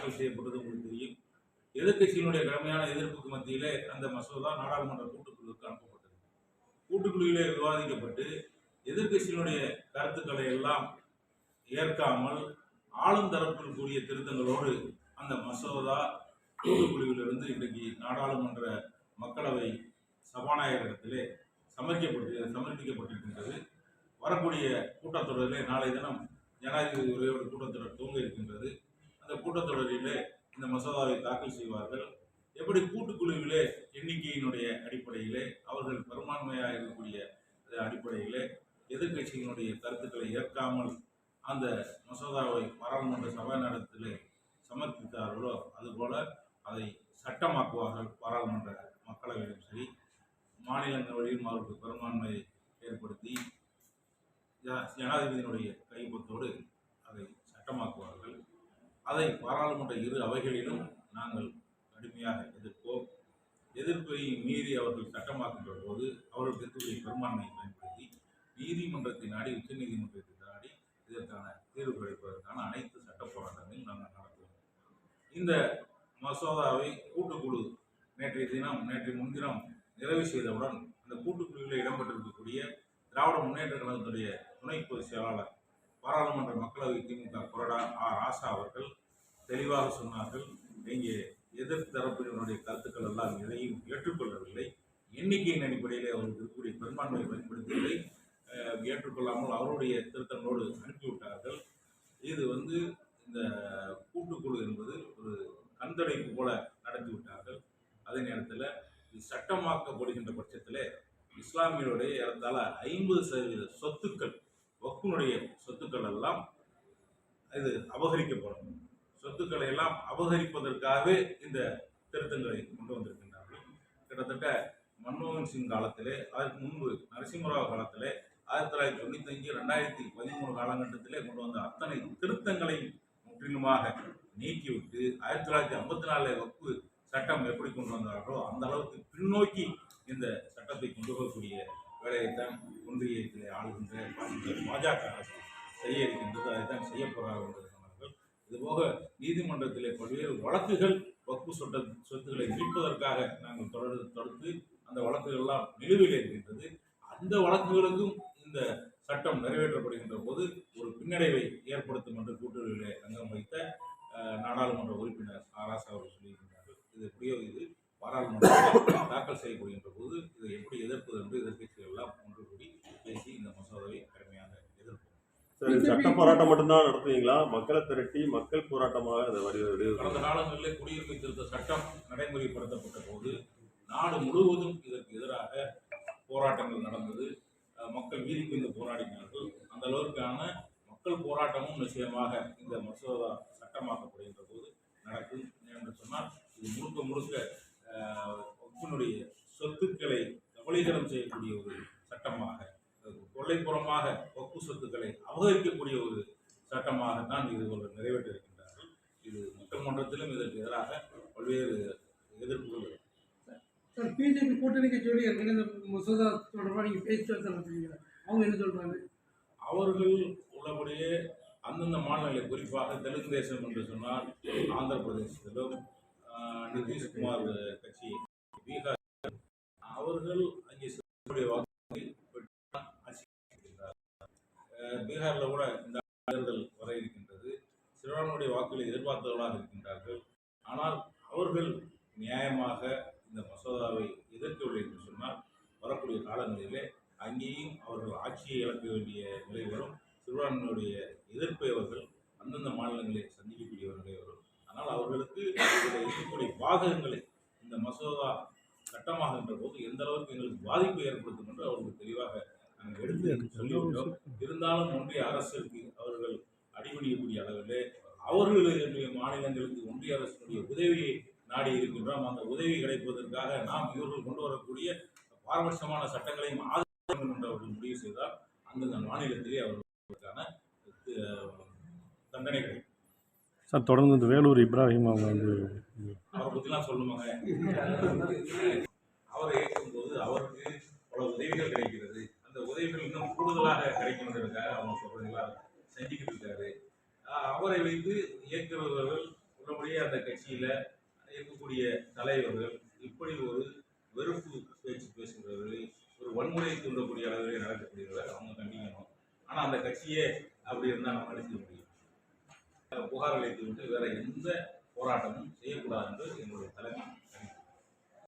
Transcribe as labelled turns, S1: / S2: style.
S1: தாக்கல் செய்யப்பட்டது உங்களுக்கு தெரியும். எதிர்க்கட்சியினுடைய கடுமையான எதிர்ப்புக்கு மத்தியிலே அந்த மசோதா நாடாளுமன்ற கூட்டுக்குழுவுக்கு அனுப்பப்பட்டது. கூட்டுக்குழுவிலே விவாதிக்கப்பட்டு எதிர்க்கட்சியினுடைய கருத்துக்களை எல்லாம் ஏற்காமல் ஆளும் தரப்பில் கூடிய திருத்தங்களோடு அந்த மசோதா கூட்டுக்குழுவிலிருந்து இன்றைக்கு நாடாளுமன்ற மக்களவை சபாநாயகரிடத்திலே சமர்ப்பிக்கப்பட்டிருக்கின்றது. வரக்கூடிய கூட்டத்தொடரிலே நாளை தினம் ஜனாதிபதி உரையோடு கூட்டத்தொடர் துவங்க இருக்கின்றது. அந்த கூட்டத்தொடரிலே இந்த மசோதாவை தாக்கல் செய்வார்கள். எப்படி கூட்டுக்குழுவிலே எண்ணிக்கையினுடைய அடிப்படையிலே அவர்கள் பெரும்பான்மையாக இருக்கக்கூடிய அடிப்படையிலே எதிர்கட்சியினுடைய கருத்துக்களை ஏற்காமல் அந்த மசோதாவை பாராளுமன்ற சபாநாயகத்திலே சமர்ப்பித்தார்களோ அதுபோல அதை சட்டமாக்குவார்கள். பாராளுமன்ற மக்களவையிலும் சரி மாநிலங்களிலும் அவருக்கு பெரும்பான்மையை ஏற்படுத்தி ஜனாதிபதியினுடைய கைப்பற்றோடு அதை சட்டமாக்குவார்கள். அதை பாராளுமன்ற இரு அவைகளிலும் நாங்கள் கடுமையாக எதிர்ப்போம். எதிர்ப்பை மீறி அவர்கள் சட்டமாக்குகின்ற போது அவர்களுக்கு இருக்கக்கூடிய பெரும்பான்மையை பயன்படுத்தி நீதிமன்றத்தை நாடி உச்சநீதிமன்றத்தை நாடி இதற்கான தீர்வு கிடைப்பதற்கான அனைத்து சட்ட போராட்டங்களையும் நாங்கள் நடத்துவோம். இந்த மசோதாவை கூட்டுக்குழு நேற்று முன்தினம் நிறைவு செய்தவுடன் அந்த கூட்டுக்குழுவில் இடம்பெற்றிருக்கக்கூடிய திராவிட முன்னேற்ற கழகத்துடைய துணை பொதுச் செயலாளர் பாராளுமன்ற மக்களவை திமுக கொறடா ராசா அவர்கள் தெளிவாக சொன்னார்கள். இங்கே எதிர் தரப்பினருடைய கருத்துக்கள் எல்லாம் எதையும் ஏற்றுக்கொள்ளவில்லை. எண்ணிக்கையின் அடிப்படையில் அவருக்கு இருக்கக்கூடிய பெரும்பான்மையை பயன்படுத்தியதை ஏற்றுக்கொள்ளாமல் அவருடைய திருத்தங்களோடு அனுப்பிவிட்டார்கள். இது இந்த கூட்டுக்குழு என்பது ஒரு கண்துடைப்பு போல நடத்திவிட்டார்கள். அதே நேரத்தில் இது சட்டமாக்கப்படுகின்ற பட்சத்தில் இஸ்லாமியருடைய ஏறத்தாழ 50% சொத்துக்கள் வக்ஃபினுடைய சொத்துக்கள் எல்லாம் இது அபகரிக்கப்படும். சொத்துக்களை எல்லாம் அபகரிப்பதற்காகவே இந்த திருத்தங்களை கொண்டு வந்திருக்கின்றார்கள். கிட்டத்தட்ட மன்மோகன் சிங் காலத்திலே, அதற்கு முன்பு நரசிம்மராவ் காலத்திலே, 1995 2013 காலகட்டத்திலே கொண்டு வந்த அத்தனை திருத்தங்களை முற்றிலுமாக நீக்கிவிட்டு 1954 வக்ஃபு சட்டம் எப்படி கொண்டு வந்தார்களோ அந்த அளவுக்கு பின்னோக்கி இந்த சட்டத்தை கொண்டு போகக்கூடிய வேலையைத்தான் ஒன்றியத்திலே ஆளுகின்ற பாஜக அரசு செய்ய இருக்கின்றது. அதைத்தான் செய்ய போகிறார்கள் என்று சொன்னார்கள். இதுபோக நீதிமன்றத்திலே பல்வேறு வழக்குகள் வக்ஃபு சொத்துக்களை மீட்பதற்காக நாங்கள் தொடுத்து அந்த வழக்குகள் எல்லாம் நிலுவையில் இருக்கின்றது. அந்த வழக்குகளுக்கும் இந்த சட்டம் நிறைவேற்றப்படுகின்ற போது ஒரு பின்னடைவை ஏற்படுத்தும் என்று கூட்டுறவிலே அங்கம் வைத்த நாடாளுமன்ற உறுப்பினர் ராசா அவர்கள் சொல்லியிருக்கின்றார்கள். இது எப்படியோ இது பாராளுமன்றத்தில் தாக்கல் செய்யப்படுகின்ற போது இதை எப்படி எதிர்ப்பது என்று எதிர்க்கட்சிகள் எல்லாம் ஒன்று கூடி பேசி இந்த மசோதாவை கடுமையாக எதிர்ப்போம்.
S2: சரி, சட்ட போராட்டம் மட்டும்தான் நடத்துவீங்களா? மக்களை திரட்டி மக்கள் போராட்டமாக
S1: கடந்த காலங்களில் குடியுரிமை திருத்த சட்டம் நடைமுறைப்படுத்தப்பட்ட போது நாடு முழுவதும் இதற்கு எதிராக போராட்டங்கள் நடந்தது. மக்கள் வீதிக்கு வந்து போராடினார்கள். அந்த அளவிற்கான மக்கள் போராட்டமும் நிச்சயமாக இந்த மசோதா சட்டமாக்கப்படுகின்ற போது நடக்கும் என்று சொன்னால் இது முழுக்க வக்ஃபினுடைய சொத்துக்களை கபலீகரம் செய்யக்கூடிய ஒரு சட்டமாக, கொள்ளைப்புறமாக வக்ஃபு சொத்துக்களை அபகரிக்கக்கூடிய ஒரு சட்டமாகத்தான் இது நிறைவேற்ற இருக்கின்றார்கள். இது மக்கள் மன்றத்திலும் இதற்கு எதிராக பல்வேறு எதிர்ப்புகள்.
S3: சார், பிஜேபி கூட்டணி கட்சியோடு ஏற்கனவே இந்த மசோதா தொடர்பாக நீங்கள் பேச்சுவார்த்தை நடத்துறீங்க, அவங்க என்ன சொல்றாங்க?
S1: அவர்கள் உள்ளபடியே அந்தந்த மாநிலங்களை, குறிப்பாக தெலுங்கு தேசம் என்று சொன்னால் ஆந்திர பிரதேசத்திலும் நிதிஷ்குமார் கட்சி, பீகார், அவர்கள் அங்கே வாக்குகளை பீகாரில் கூட இந்த தேர்தல் வர இருக்கின்றது. சிறுபான்மையுடைய வாக்குகளை எதிர்பார்த்தவர்களாக இருக்கின்றார்கள். ஆனால் அவர்கள் நியாயமாக இந்த மசோதாவை எதிர்க்கவில்லை என்று சொன்னால் வரக்கூடிய காலங்களிலே அங்கேயும் அவர்கள் ஆட்சியை இழக்க வேண்டிய நிலை வரும். சிறுபான்மையுடைய எதிர்ப்பை அவர்கள் அந்தந்த மாநிலங்களில் சந்திக்கக்கூடியவர்களே வரும். ஆனால் அவர்களுக்கு இதில் இருக்கக்கூடிய பாதகங்களை இந்த மசோதா சட்டமாகின்ற போது எந்த அளவுக்கு எங்களுக்கு பாதிப்பை ஏற்படுத்தும் என்று அவர்களுக்கு தெளிவாக நாங்கள் எடுத்து சொல்லிவிட்டோம். இருந்தாலும் ஒன்றிய அரசுக்கு அவர்கள் அடிபணியக்கூடிய அளவிலே அவர்களுடைய மாநிலங்களுக்கு ஒன்றிய அரசினுடைய உதவியை நாடி இருக்கின்றோம். அந்த உதவி கிடைப்பதற்காக நாம் இவர்கள் கொண்டு வரக்கூடிய பாரபட்சமான சட்டங்களையும் ஆதரிக்கும் என்று அவர்கள் முடிவு செய்தால் அந்தந்த மாநிலத்திலே அவர்களுக்கான தண்டனை கிடைக்கும்.
S4: சார், தொடர்ந்து இந்த வேலூர் இப்ராஹிம் அவங்க
S1: அவரை பற்றிலாம் சொல்லுவாங்க. அவரை ஏற்கும்போது அவருக்கு பல உதவிகள் கிடைக்கிறது. அந்த உதவிகள் இன்னும் கூடுதலாக கிடைக்கணுங்கிறதுக்காக அவங்க சொல்றதெல்லாம் செஞ்சுக்கிட்டு இருக்காரு. அவரை வைத்து இயக்குபவர்கள் மற்றபடியே அந்த கட்சியில் இருக்கக்கூடிய தலைவர்கள் இப்படி ஒரு வெறுப்பு பேச்சு பேசுகிறவர்கள், ஒரு வன்முறையை தூண்டக்கூடிய அளவிலே நடக்கக்கூடியவர்கள் அவங்க கண்டிக்கணும். ஆனால் அந்த கட்சியே அப்படி இருந்தால் நம்ம அடிக்க முடியும். புகார் அளித்து விட்டு வேற எந்த போராட்டமும் செய்யக்கூடாது என்று எங்களுடைய தலைமை